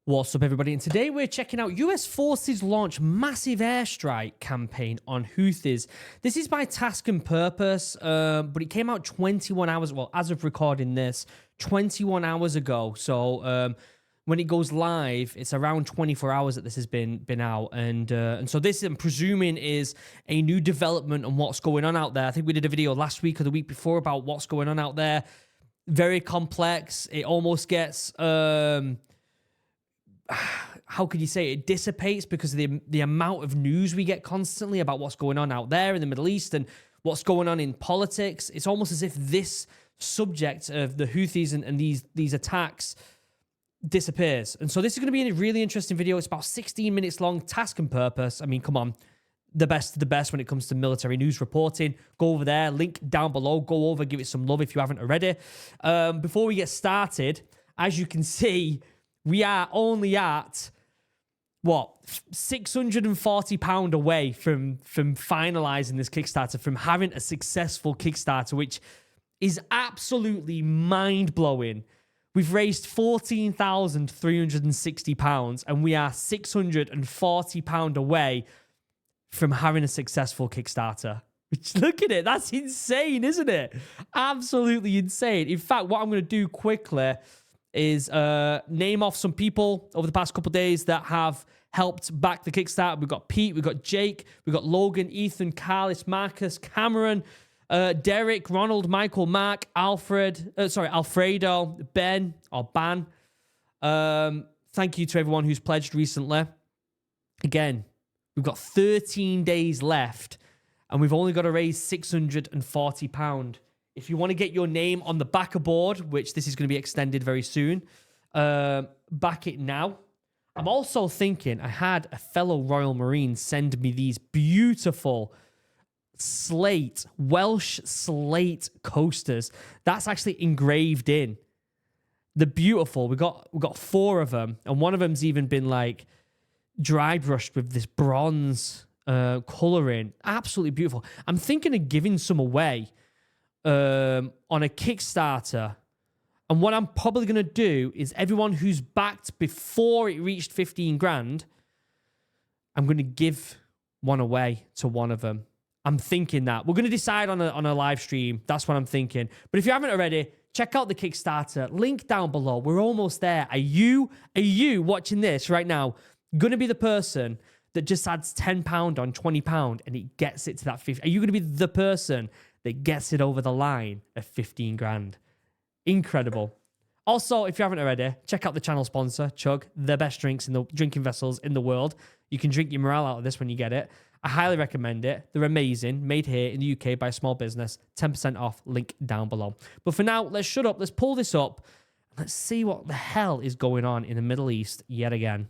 What's up, everybody? And today we're checking out US forces launch massive airstrike campaign on Houthis. This is by task and purpose, but it came out 21 hours, well, as of recording this, 21 hours ago. So when it goes live, it's around 24 hours that this has been out. And so this, I'm presuming, is a new development on what's going on out there. I think we did a video last week or the week before about what's going on out there. Very complex. It almost gets... how could you say it dissipates because of the amount of news we get constantly about what's going on out there in the Middle East and what's going on in politics. It's almost as if this subject of the Houthis and these attacks disappears. And so this is going to be a really interesting video. It's about 16 minutes long, task and purpose. I mean, come on. The best of the best when it comes to military news reporting. Go over there, link down below. Go over, give it some love if you haven't already. Before we get started, as you can see, we are only at, what, £640 away from finalizing this Kickstarter, from having a successful Kickstarter, which is absolutely mind-blowing. We've raised £14,360, and we are £640 away from having a successful Kickstarter. Which, look at it, that's insane, isn't it? Absolutely insane. In fact, what I'm going to do quickly is name off some people over the past couple of days that have helped back the Kickstarter. We've got Pete, we've got Jake, we've got Logan, Ethan, Carlis, Marcus, Cameron, Derek, Ronald, Michael, Mark, Alfredo, Ben, or Ban. Thank you to everyone who's pledged recently. Again, we've got 13 days left, and we've only got to raise £640. If you want to get your name on the backer board, which this is going to be extended very soon, back it now. I'm also thinking, I had a fellow Royal Marine send me these beautiful Welsh slate coasters. That's actually engraved in. They're beautiful. We got 4 of them, and one of them's even been like dry brushed with this bronze coloring. Absolutely beautiful. I'm thinking of giving some away on a Kickstarter, and what I'm probably going to do is everyone who's backed before it reached 15 grand, I'm going to give one away to one of them. I'm thinking that we're going to decide on a live stream. That's what I'm thinking. But if you haven't already, check out the Kickstarter link down below. We're almost there. Are you watching this right now going to be the person that just adds £10 on £20 and it gets it to that 50? Are you going to be the person that gets it over the line of 15 grand? Incredible. Also, if you haven't already, check out the channel sponsor, Chug, the best drinking vessels in the world. You can drink your morale out of this when you get it. I highly recommend it. They're amazing, made here in the UK by a small business. 10% off, link down below. But for now, let's shut up, let's pull this up, and let's see what the hell is going on in the Middle East yet again.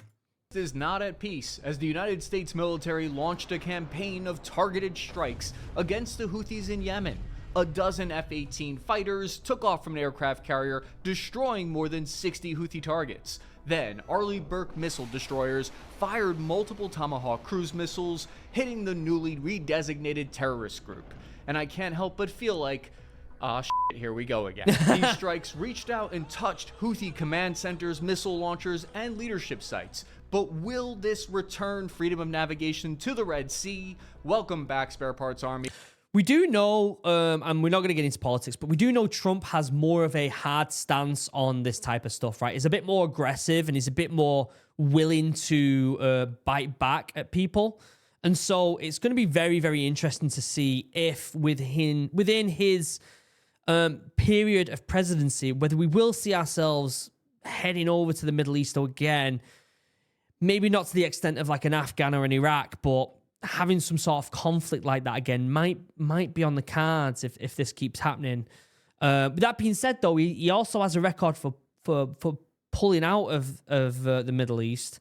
Is not at peace as the United States military launched a campaign of targeted strikes against the Houthis in Yemen. A dozen F-18 fighters took off from an aircraft carrier, destroying more than 60 Houthi targets. Then, Arleigh Burke missile destroyers fired multiple Tomahawk cruise missiles, hitting the newly redesignated terrorist group. And I can't help but feel like, here we go again. These strikes reached out and touched Houthi command centers, missile launchers, and leadership sites. But will this return freedom of navigation to the Red Sea? Welcome back, Spare Parts Army. We do know, and we're not going to get into politics, but we do know Trump has more of a hard stance on this type of stuff, right? He's a bit more aggressive and he's a bit more willing to bite back at people. And so it's going to be very, very interesting to see if within his period of presidency, whether we will see ourselves heading over to the Middle East again. Maybe not to the extent of like an Afghan or an Iraq, but having some sort of conflict like that again might be on the cards if this keeps happening. With that being said, though, he also has a record for pulling out of the Middle East.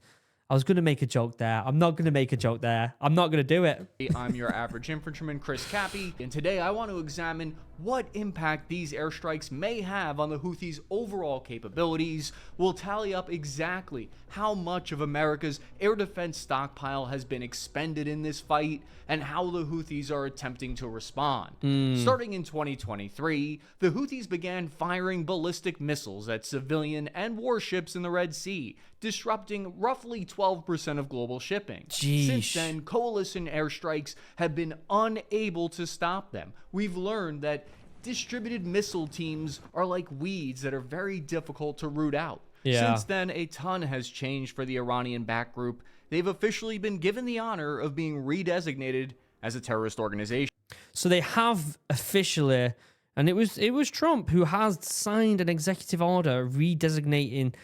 I was going to make a joke there. I'm not going to make a joke there. I'm not going to do it. I'm your average infantryman, Chris Cappy, and today I want to examine what impact these airstrikes may have on the Houthis' overall capabilities. We'll tally up exactly how much of America's air defense stockpile has been expended in this fight and how the Houthis are attempting to respond. Starting in 2023, the Houthis began firing ballistic missiles at civilian and warships in the Red Sea, disrupting roughly 12% of global shipping. Jeez. Since then, coalition airstrikes have been unable to stop them. We've learned that distributed missile teams are like weeds that are very difficult to root out. Yeah. Since then, a ton has changed for the Iranian-backed group. They've officially been given the honor of being redesignated as a terrorist organization. So they have officially, and it was Trump who has signed an executive order redesignating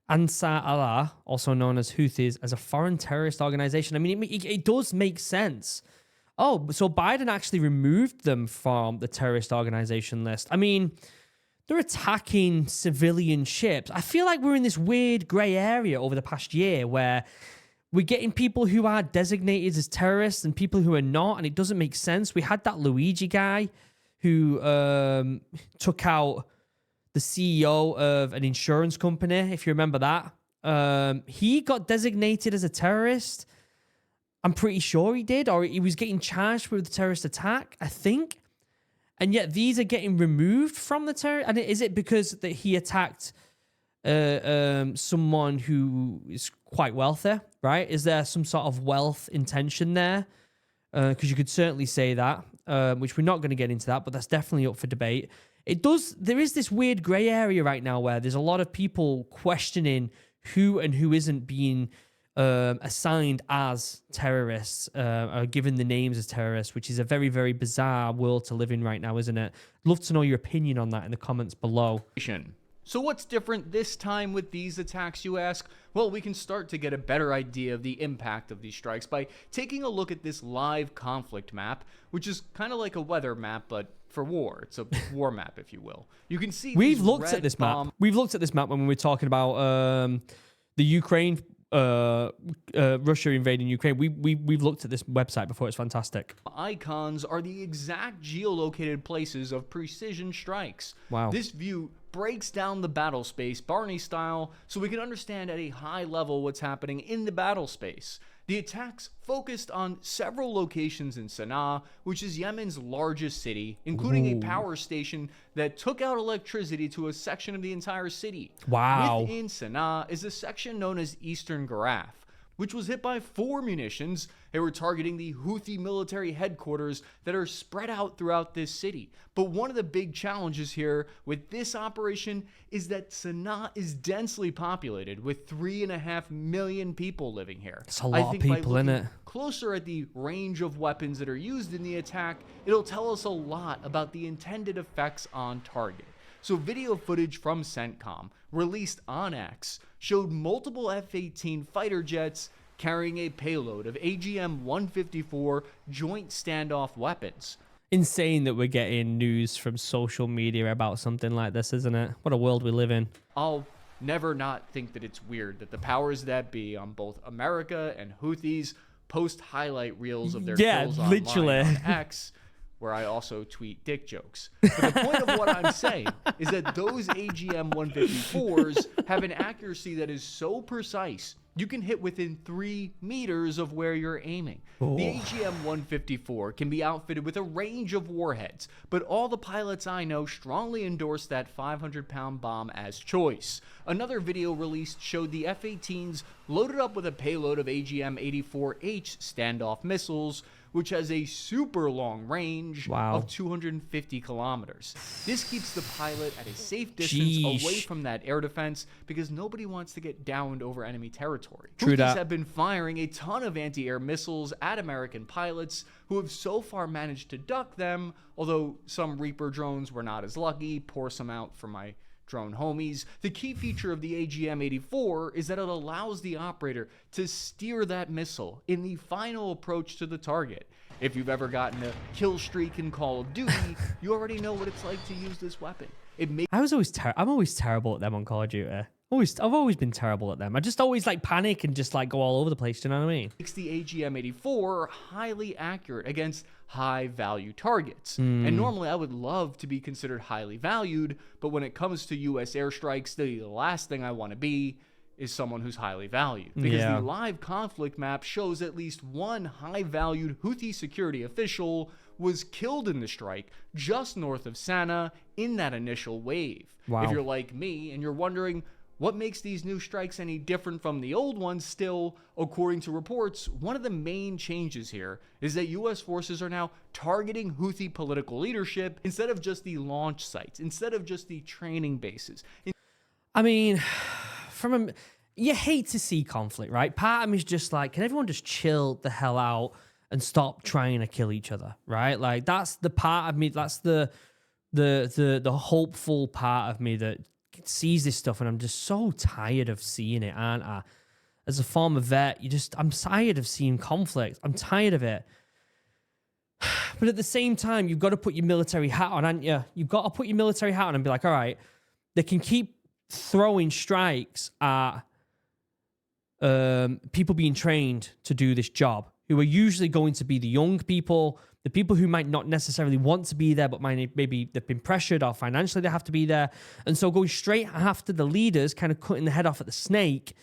Ansar Allah, also known as Houthis, as a foreign terrorist organization. I mean, it does make sense. Oh, so Biden actually removed them from the terrorist organization list. I mean, they're attacking civilian ships. I feel like we're in this weird gray area over the past year where we're getting people who are designated as terrorists and people who are not, and it doesn't make sense. We had that Luigi guy who took out the CEO of an insurance company, if you remember that. He got designated as a terrorist. I'm pretty sure he did, or he was getting charged with a terrorist attack, I think. And yet these are getting removed from the terror. And is it because that he attacked someone who is quite wealthy, right? Is there some sort of wealth intention there? Because you could certainly say that, which we're not going to get into that, but that's definitely up for debate. There is this weird gray area right now where there's a lot of people questioning who and who isn't being assigned as terrorists, or given the names as terrorists, which is a very, very bizarre world to live in right now, isn't it? Love to know your opinion on that in the comments below. So what's different this time with these attacks, you ask? Well, we can start to get a better idea of the impact of these strikes by taking a look at this live conflict map, which is kind of like a weather map, but for war. It's a war map, if you will. You can see We've looked at this map. We've looked at this map when we were talking about the Ukraine, Russia invading Ukraine. We've looked at this website before. It's fantastic. Icons are the exact geolocated places of precision strikes. Wow. This view breaks down the battle space Barney style so we can understand at a high level what's happening in the battle space. The attacks focused on several locations in Sana'a, which is Yemen's largest city, including a power station that took out electricity to a section of the entire city. Wow. Within Sana'a is a section known as Eastern Garaf, which was hit by 4 munitions. They were targeting the Houthi military headquarters that are spread out throughout this city. But one of the big challenges here with this operation is that Sana'a is densely populated with 3.5 million people living here. It's a lot of people, isn't it? Closer at the range of weapons that are used in the attack, it'll tell us a lot about the intended effects on target. So video footage from CENTCOM, released on X, showed multiple F-18 fighter jets carrying a payload of AGM-154 joint standoff weapons. Insane that we're getting news from social media about something like this, isn't it? What a world we live in. I'll never not think that it's weird that the powers that be on both America and Houthis post highlight reels of their kills literally online on X, where I also tweet dick jokes. But the point of what I'm saying is that those AGM-154s have an accuracy that is so precise, you can hit within 3 meters of where you're aiming. Oh. The AGM-154 can be outfitted with a range of warheads, but all the pilots I know strongly endorse that 500-pound bomb as choice. Another video released showed the F-18s loaded up with a payload of AGM-84H standoff missiles, which has a super long range of 250 kilometers. This keeps the pilot at a safe distance away from that air defense because nobody wants to get downed over enemy territory. Houthis have been firing a ton of anti-air missiles at American pilots who have so far managed to duck them, although some Reaper drones were not as lucky. Pour some out for my drone homies. The key feature of the AGM-84 is that it allows the operator to steer that missile in the final approach to the target. If you've ever gotten a kill streak in Call of Duty, you already know what it's like to use this weapon. I'm always terrible at them on Call of Duty. I've always been terrible at them. I just always like panic and just like go all over the place. Do you know what I mean? Makes the AGM-84 highly accurate against high value targets. And normally I would love to be considered highly valued, but when it comes to US airstrikes, the last thing I want to be is someone who's highly valued. Because the live conflict map shows at least one high valued Houthi security official was killed in the strike just north of Sana'a in that initial wave. Wow. If you're like me and you're wondering, What makes these new strikes any different from the old ones still, according to reports, one of the main changes here is that US forces are now targeting Houthi political leadership instead of just the launch sites, instead of just the training bases. I mean, you hate to see conflict, right? Part of me is just like, can everyone just chill the hell out and stop trying to kill each other, right? Like, that's the part of me, that's the hopeful part of me that sees this stuff, and I'm just so tired of seeing it, aren't I? As a former vet, I'm tired of seeing conflict. I'm tired of it. But at the same time, you've got to put your military hat on, haven't you? You've got to put your military hat on and be like, all right, they can keep throwing strikes at people being trained to do this job, who are usually going to be the young people, the people who might not necessarily want to be there, but maybe they've been pressured or financially they have to be there. And so going straight after the leaders, kind of cutting the head off at the snake,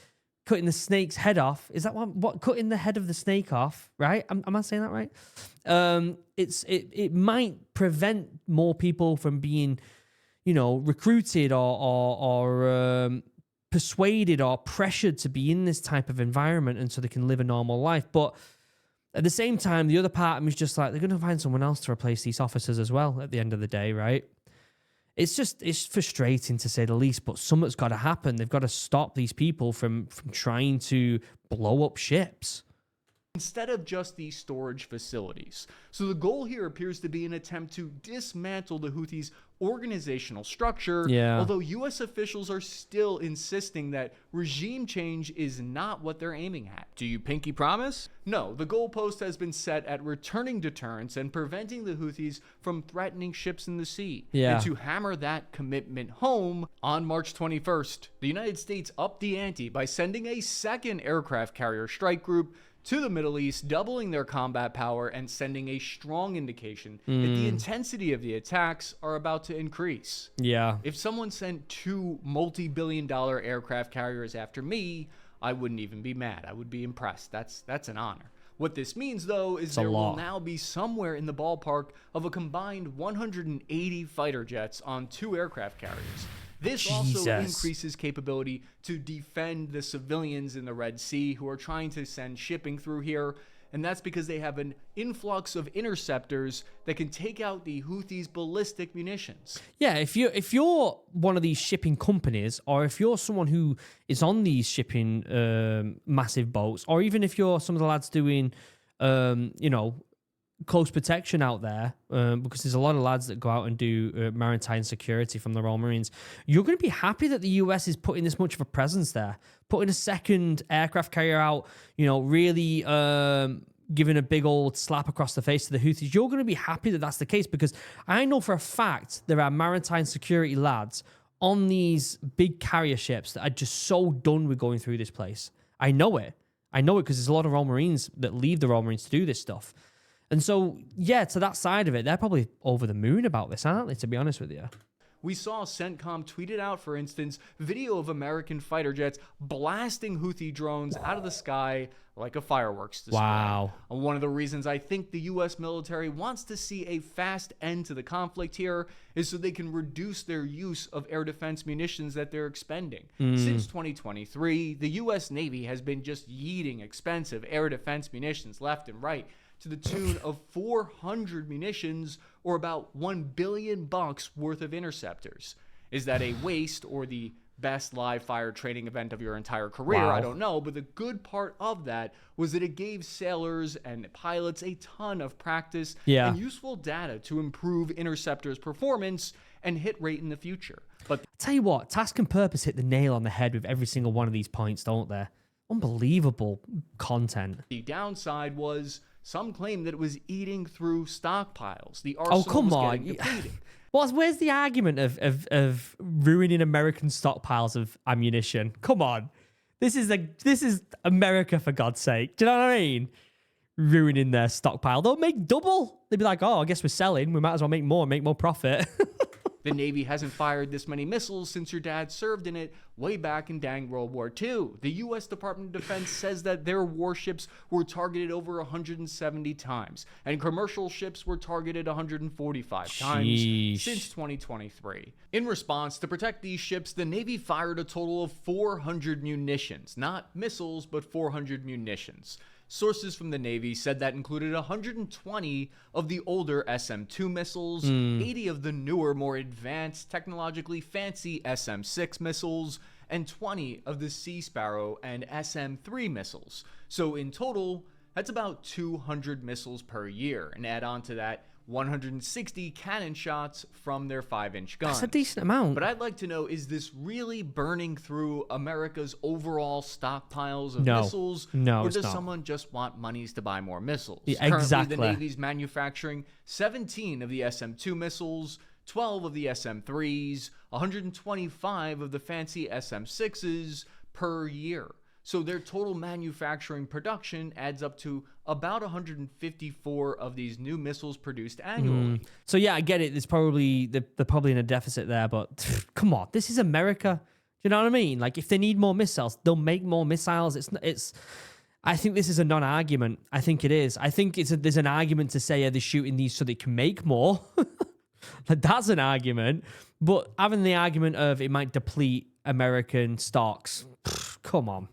cutting the snake's head off. Is that what cutting the head of the snake off, right? Am I saying that right? It might prevent more people from being, recruited or persuaded or pressured to be in this type of environment, and so they can live a normal life. But at the same time, the other part of me is just like, they're going to find someone else to replace these officers as well at the end of the day, right? It's frustrating to say the least, but something's got to happen. They've got to stop these people from trying to blow up ships instead of just these storage facilities. So the goal here appears to be an attempt to dismantle the Houthis' organizational structure, although U.S. officials are still insisting that regime change is not what they're aiming at. Do you pinky promise? No, the goalpost has been set at returning deterrence and preventing the Houthis from threatening ships in the sea. And to hammer that commitment home, on March 21st, the United States upped the ante by sending a second aircraft carrier strike group to the Middle East, doubling their combat power and sending a strong indication that the intensity of the attacks are about to increase. If someone sent 2 multi-billion-dollar aircraft carriers after me, I wouldn't even be mad. I would be impressed. That's an honor. What this means, though, is there will now be somewhere in the ballpark of a combined 180 fighter jets on 2 aircraft carriers. This also increases capability to defend the civilians in the Red Sea who are trying to send shipping through here, and that's because they have an influx of interceptors that can take out the Houthis' ballistic munitions. Yeah, if you're one of these shipping companies, or if you're someone who is on these shipping massive boats, or even if you're some of the lads doing, close protection out there, because there's a lot of lads that go out and do maritime security from the Royal Marines, you're going to be happy that the US is putting this much of a presence there, putting a second aircraft carrier out, really giving a big old slap across the face to the Houthis. You're going to be happy that that's the case, because I know for a fact there are maritime security lads on these big carrier ships that are just so done with going through this place. I know it because there's a lot of Royal Marines that leave the Royal Marines to do this stuff. And so, to that side of it, they're probably over the moon about this, aren't they, to be honest with you? We saw CENTCOM tweeted out, for instance, video of American fighter jets blasting Houthi drones out of the sky like a fireworks display. Wow. One of the reasons I think the U.S. military wants to see a fast end to the conflict here is so they can reduce their use of air defense munitions that they're expending. Since 2023, the U.S. Navy has been just yeeting expensive air defense munitions left and right, to the tune of 400 munitions, or about $1 billion worth of interceptors. Is that a waste or the best live fire training event of your entire career? Wow. I don't know, but the good part of that was that it gave sailors and pilots a ton of practice and useful data to improve interceptors' performance and hit rate in the future. But I'll tell you what, Task and Purpose hit the nail on the head with every single one of these points, don't they? Unbelievable content. The downside was some claim that it was eating through stockpiles. The arsenal was getting depleted. Where's the argument of ruining American stockpiles of ammunition? Come on. This is America, for God's sake. Do you know what I mean? Ruining their stockpile. They'll make double. They'd be like, oh, I guess we're selling. We might as well make more profit. The Navy hasn't fired this many missiles since your dad served in it way back in dang World War II. The U.S. Department of Defense says that their warships were targeted over 170 times, and commercial ships were targeted 145 times since 2023. In response, to protect these ships, the Navy fired a total of 400 munitions. Not missiles, but 400 munitions. Sources from the Navy said that included 120 of the older SM-2 missiles, 80 of the newer, more advanced, technologically fancy SM-6 missiles, and 20 of the Sea Sparrow and SM-3 missiles. So in total, that's about 200 missiles per year. And add on to that 160 cannon shots from their 5-inch guns. That's a decent amount. But I'd like to know, is this really burning through America's overall stockpiles of missiles? No, or it's does not. someone just want monies to buy more missiles? Yeah, Currently, exactly. the Navy's manufacturing 17 of the SM-2 missiles, 12 of the SM-3s, 125 of the fancy SM-6s per year. So their total manufacturing production adds up to about 154 of these new missiles produced annually. So yeah, I get it. They're probably in a deficit there, but come on, this is America. Do you know what I mean? Like, if they need more missiles, they'll make more missiles. I think this is a non-argument. I think it is. I think there's an argument to say, they're shooting these so they can make more. Like, that's an argument. But having the argument of it might deplete American stocks, come on.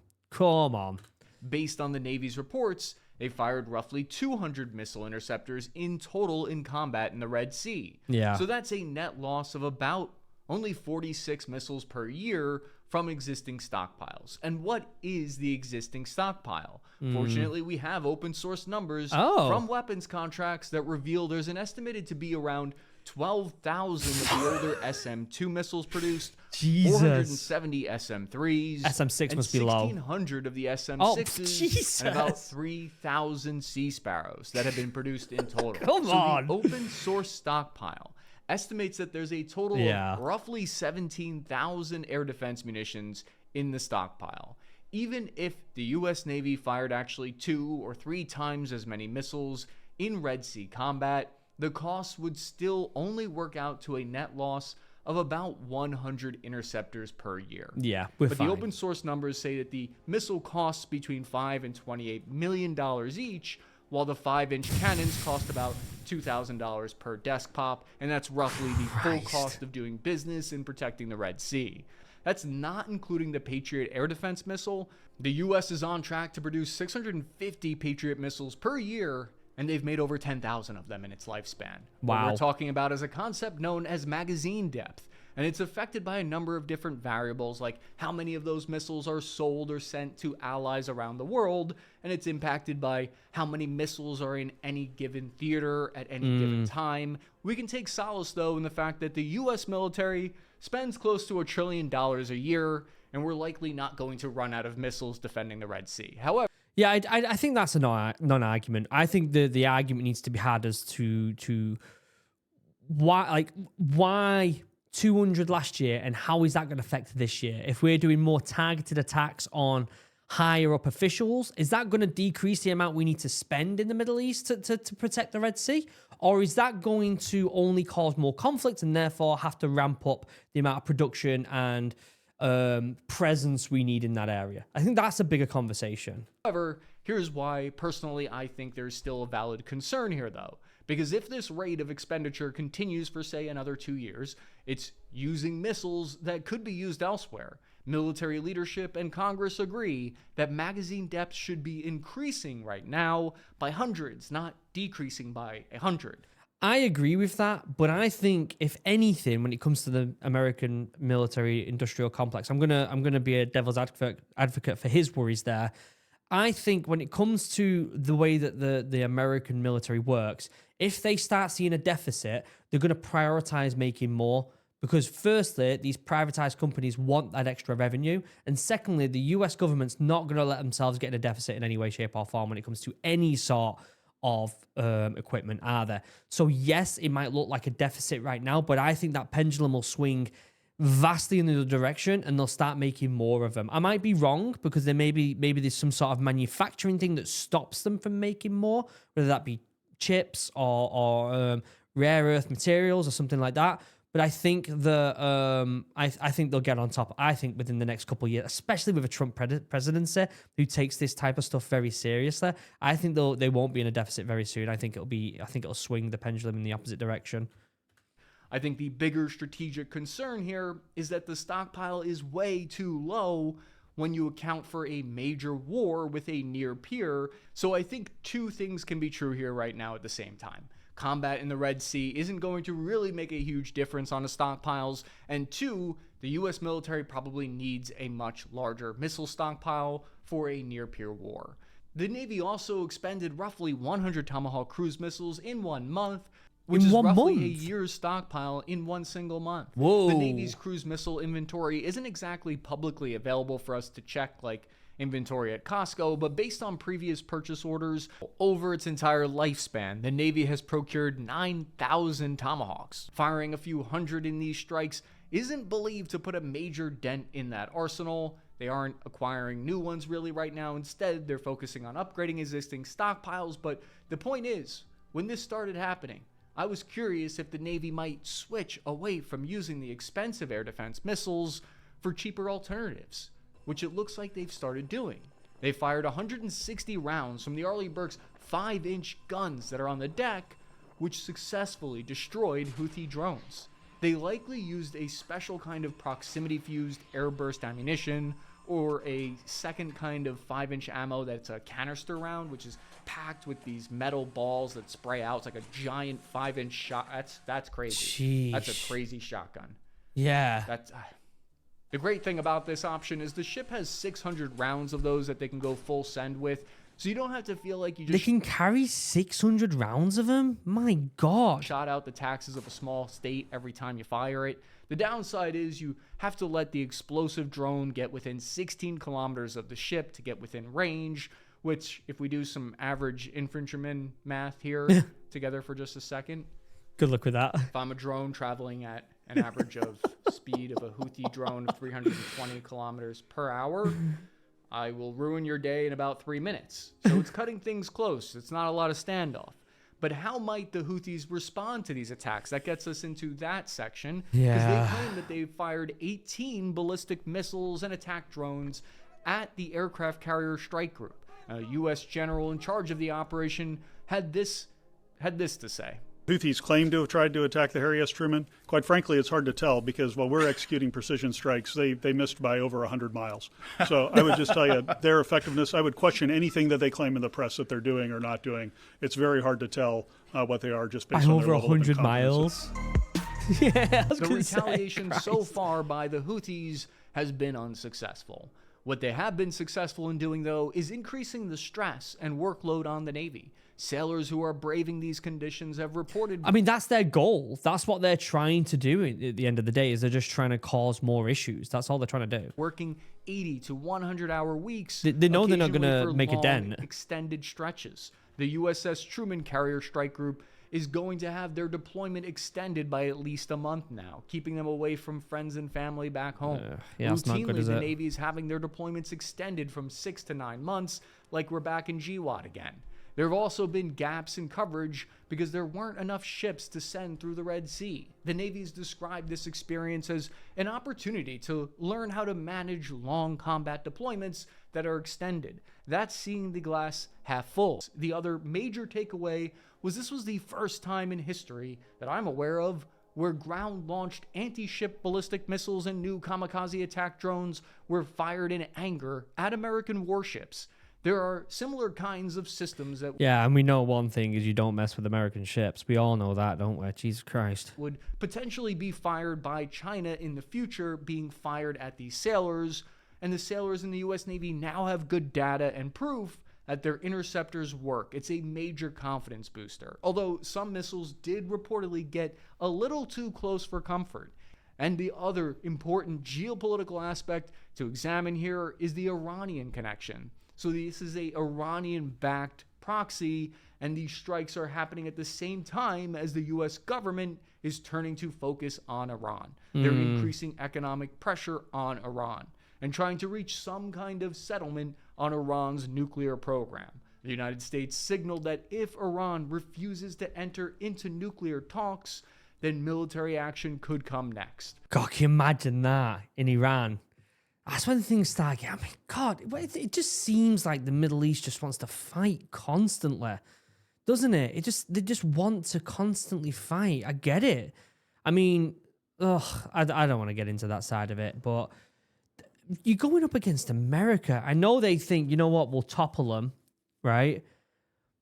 Based on the Navy's reports, they fired roughly 200 missile interceptors in total in combat in the Red Sea. Yeah. So that's a net loss of about only 46 missiles per year from existing stockpiles. And what is the existing stockpile? Fortunately, we have open source numbers from weapons contracts that reveal there's an estimated to be around 12,000 of the older SM-2 missiles produced, 470 SM-3s, SM-6 and must be low. 1,600 of the SM-6s, Jesus. and about 3,000 Sea Sparrows that have been produced in total. Come on. The open source stockpile estimates that there's a total of roughly 17,000 air defense munitions in the stockpile. Even if the U.S. Navy fired actually 2 or 3 times as many missiles in Red Sea combat, the costs would still only work out to a net loss of about 100 interceptors per year. Yeah, we're but fine. The open source numbers say that the missile costs between $5 and $28 million each, while the 5-inch cannons cost about $2,000 per desk pop, and that's roughly the full cost of doing business in protecting the Red Sea. That's not including the Patriot air defense missile. The U.S. is on track to produce 650 Patriot missiles per year, and they've made over 10,000 of them in its lifespan. Wow. What we're talking about is a concept known as magazine depth, and it's affected by a number of different variables, like how many of those missiles are sold or sent to allies around the world, and it's impacted by how many missiles are in any given theater at any given time. We can take solace, though, in the fact that the U.S. military spends close to $1 trillion a year, and we're likely not going to run out of missiles defending the Red Sea. However, yeah, I think that's a non-argument. I think the argument needs to be had as to why 200 last year and how is that going to affect this year? If we're doing more targeted attacks on higher up officials, is that going to decrease the amount we need to spend in the Middle East to protect the Red Sea? Or is that going to only cause more conflict and therefore have to ramp up the amount of production and presence we need in that area? I think that's a bigger conversation. However, here's why personally I think there's still a valid concern here, though. Because if this rate of expenditure continues for, say, another 2 years, it's using missiles that could be used elsewhere. Military leadership and Congress agree that magazine depth should be increasing right now by hundreds, not decreasing by 100. I agree with that, but I think if anything, when it comes to the American military industrial complex, I'm gonna be a devil's advocate for his worries there. I think when it comes to the way that the American military works, if they start seeing a deficit, they're going to prioritize making more because firstly, these privatized companies want that extra revenue. And secondly, the US government's not going to let themselves get in a deficit in any way, shape or form when it comes to any sort of equipment, are there? So yes, it might look like a deficit right now, but I think that pendulum will swing vastly in the other direction and they'll start making more of them. I might be wrong because there maybe there's some sort of manufacturing thing that stops them from making more, whether that be chips or rare earth materials or something like that. But I think I think they'll get on top. I think within the next couple of years, especially with a Trump presidency who takes this type of stuff very seriously, I think they won't be in a deficit very soon. I think it'll swing the pendulum in the opposite direction. I think the bigger strategic concern here is that the stockpile is way too low when you account for a major war with a near peer. So I think two things can be true here right now at the same time. Combat in the Red Sea isn't going to really make a huge difference on the stockpiles. And two, the US military probably needs a much larger missile stockpile for a near-peer war. The Navy also expended roughly 100 Tomahawk cruise missiles in 1 month, which is roughly a year's stockpile in one single month. Whoa. The Navy's cruise missile inventory isn't exactly publicly available for us to check like inventory at Costco, but based on previous purchase orders over its entire lifespan, the Navy has procured 9,000 Tomahawks. Firing a few hundred in these strikes isn't believed to put a major dent in that arsenal. They aren't acquiring new ones really right now. Instead, they're focusing on upgrading existing stockpiles. But the point is, when this started happening, I was curious if the Navy might switch away from using the expensive air defense missiles for cheaper alternatives, which it looks like they've started doing. They fired 160 rounds from the Arleigh Burke's 5-inch guns that are on the deck, which successfully destroyed Houthi drones. They likely used a special kind of proximity-fused airburst ammunition, or a second kind of 5-inch ammo that's a canister round, which is packed with these metal balls that spray out. It's like a giant 5-inch shot. That's crazy. Sheesh. That's a crazy shotgun. Yeah. That's the great thing about this option is the ship has 600 rounds of those that they can go full send with, so you don't have to feel like you just... They can carry 600 rounds of them? My God. ...shot out the taxes of a small state every time you fire it. The downside is you have to let the explosive drone get within 16 kilometers of the ship to get within range, which, if we do some average infantryman math here together for just a second... Good luck with that. If I'm a drone traveling at an average of speed of a Houthi drone of 320 kilometers per hour, I will ruin your day in about 3 minutes. So it's cutting things close. It's not a lot of standoff. But how might the Houthis respond to these attacks? That gets us into that section. Because they claim that they fired 18 ballistic missiles and attack drones at the aircraft carrier strike group. A U.S. general in charge of the operation had this to say. Houthis claim to have tried to attack the Harry S. Truman. Quite frankly, it's hard to tell because while we're executing precision strikes, they missed by over 100 miles. So I would just tell you their effectiveness, I would question anything that they claim in the press that they're doing or not doing. It's very hard to tell what they are just based on their level of incompetence. By over 100 miles? Yeah, the retaliation so far by the Houthis has been unsuccessful. What they have been successful in doing, though, is increasing the stress and workload on the Navy. Sailors who are braving these conditions have reported... I mean, that's their goal. That's what they're trying to do at the end of the day, is they're just trying to cause more issues. That's all they're trying to do. Working 80 to 100-hour weeks. They know they're not going to make a dent. Extended stretches. The USS Truman Carrier Strike Group is going to have their deployment extended by at least a month now, keeping them away from friends and family back home. Yeah, that's not good, is it? The Navy is having their deployments extended from 6 to 9 months, like we're back in GWOT again. There have also been gaps in coverage because there weren't enough ships to send through the Red Sea. The Navy's described this experience as an opportunity to learn how to manage long combat deployments that are extended. That's seeing the glass half full. The other major takeaway was this was the first time in history that I'm aware of where ground-launched anti-ship ballistic missiles and new kamikaze attack drones were fired in anger at American warships. There are similar kinds of systems that... Yeah, and we know one thing is you don't mess with American ships. We all know that, don't we? Jesus Christ. ...would potentially be fired by China in the future, being fired at these sailors. And the sailors in the U.S. Navy now have good data and proof that their interceptors work. It's a major confidence booster. Although some missiles did reportedly get a little too close for comfort. And the other important geopolitical aspect to examine here is the Iranian connection. So this is a Iranian-backed proxy, and these strikes are happening at the same time as the U.S. government is turning to focus on Iran. They're increasing economic pressure on Iran and trying to reach some kind of settlement on Iran's nuclear program. The United States signaled that if Iran refuses to enter into nuclear talks, then military action could come next. God, can you imagine that in Iran? That's when things start getting, I mean, God, it just seems like the Middle East just wants to fight constantly, doesn't it? They just want to constantly fight. I get it. I mean, I don't want to get into that side of it, but you're going up against America. I know they think, you know what, we'll topple them, right?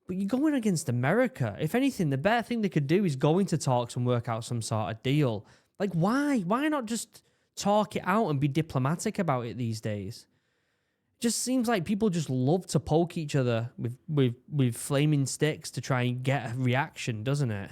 But you're going against America. If anything, the better thing they could do is go into talks and work out some sort of deal. Like, why? Why not just talk it out and be diplomatic about it these days? It just seems like people just love to poke each other with flaming sticks to try and get a reaction, doesn't it?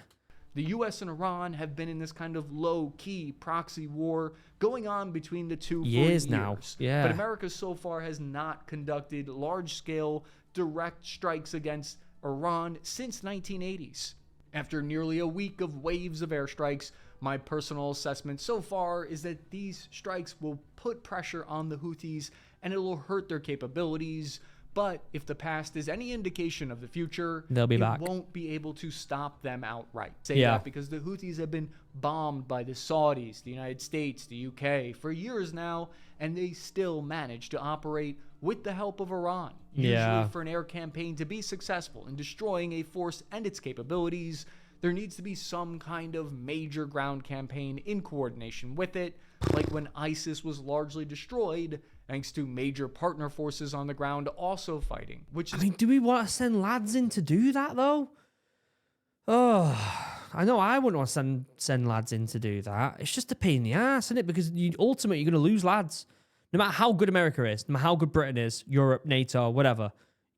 The US and Iran have been in this kind of low-key proxy war going on between the two for years now. Yeah. But America so far has not conducted large-scale direct strikes against Iran since 1980s. After nearly a week of waves of airstrikes, my personal assessment so far is that these strikes will put pressure on the Houthis and it will hurt their capabilities. But if the past is any indication of the future, they'll be back. Won't be able to stop them outright. Say that because the Houthis have been bombed by the Saudis, the United States, the UK for years now, and they still manage to operate with the help of Iran. Usually for an air campaign to be successful in destroying a force and its capabilities, there needs to be some kind of major ground campaign in coordination with it, like when ISIS was largely destroyed thanks to major partner forces on the ground also fighting. I mean, do we want to send lads in to do that, though? Oh, I know I wouldn't want to send lads in to do that. It's just a pain in the ass, isn't it? Because ultimately, you're going to lose lads. No matter how good America is, no matter how good Britain is, Europe, NATO, whatever,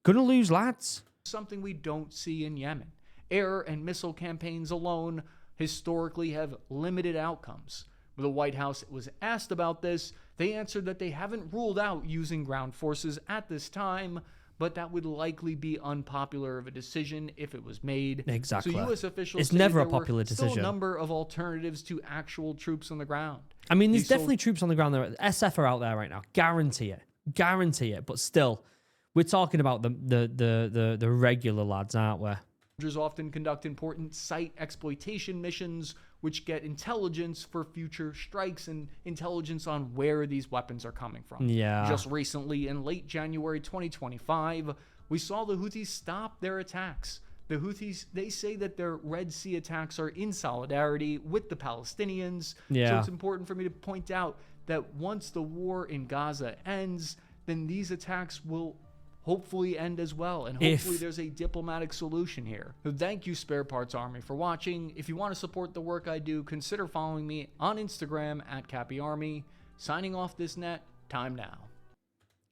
going to lose lads. Something we don't see in Yemen. Air and missile campaigns alone historically have limited outcomes. When the White House was asked about this, they answered that they haven't ruled out using ground forces at this time, but that would likely be unpopular of a decision if it was made. Exactly. So U.S. officials it's say never there a popular were decision. still a number of alternatives to actual troops on the ground. I mean, there's definitely troops on the ground there. SF are out there right now. Guarantee it. But still, we're talking about the regular lads, aren't we? Soldiers often conduct important site exploitation missions, which get intelligence for future strikes and intelligence on where these weapons are coming from. Yeah. Just recently, in late January 2025, we saw the Houthis stop their attacks. The Houthis, they say that their Red Sea attacks are in solidarity with the Palestinians. Yeah. So it's important for me to point out that once the war in Gaza ends, then these attacks will hopefully end as well, and hopefully there's a diplomatic solution here. So thank you, Spare Parts Army, for watching. If you want to support the work I do, consider following me on Instagram at CappyArmy. Signing off this net, time now.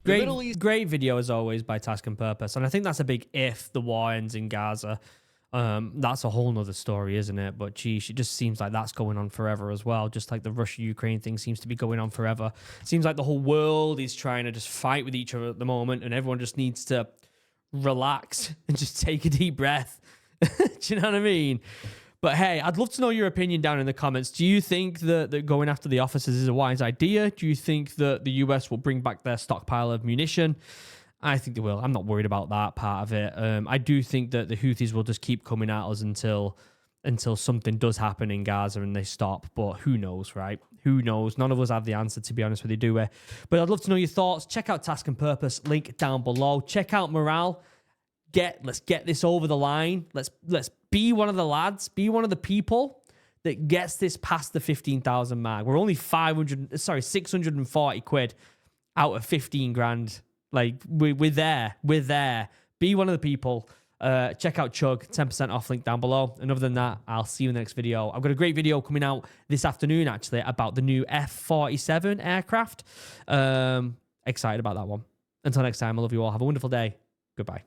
Great video as always by Task and Purpose, and I think that's a big if the war ends in Gaza. That's a whole nother story, isn't it? But geez, it just seems like that's going on forever as well. Just like the Russia-Ukraine thing seems to be going on forever. It seems like the whole world is trying to just fight with each other at the moment, and everyone just needs to relax and just take a deep breath. Do you know what I mean? But hey, I'd love to know your opinion down in the comments. Do you think that going after the officers is a wise idea? Do you think that the US will bring back their stockpile of munition? I think they will. I'm not worried about that part of it. I do think that the Houthis will just keep coming at us until something does happen in Gaza and they stop. But who knows, right? Who knows? None of us have the answer, to be honest with you, do we? But I'd love to know your thoughts. Check out Task and Purpose, link down below. Check out Morale. Let's get this over the line. Let's be one of the lads, be one of the people that gets this past the 15,000 mark. We're only 640 quid out of 15 grand. Like, we're there. Be one of the people. Check out Chug, 10% off, link down below. And other than that, I'll see you in the next video. I've got a great video coming out this afternoon, actually, about the new F-47 aircraft. Excited about that one. Until next time, I love you all. Have a wonderful day. Goodbye.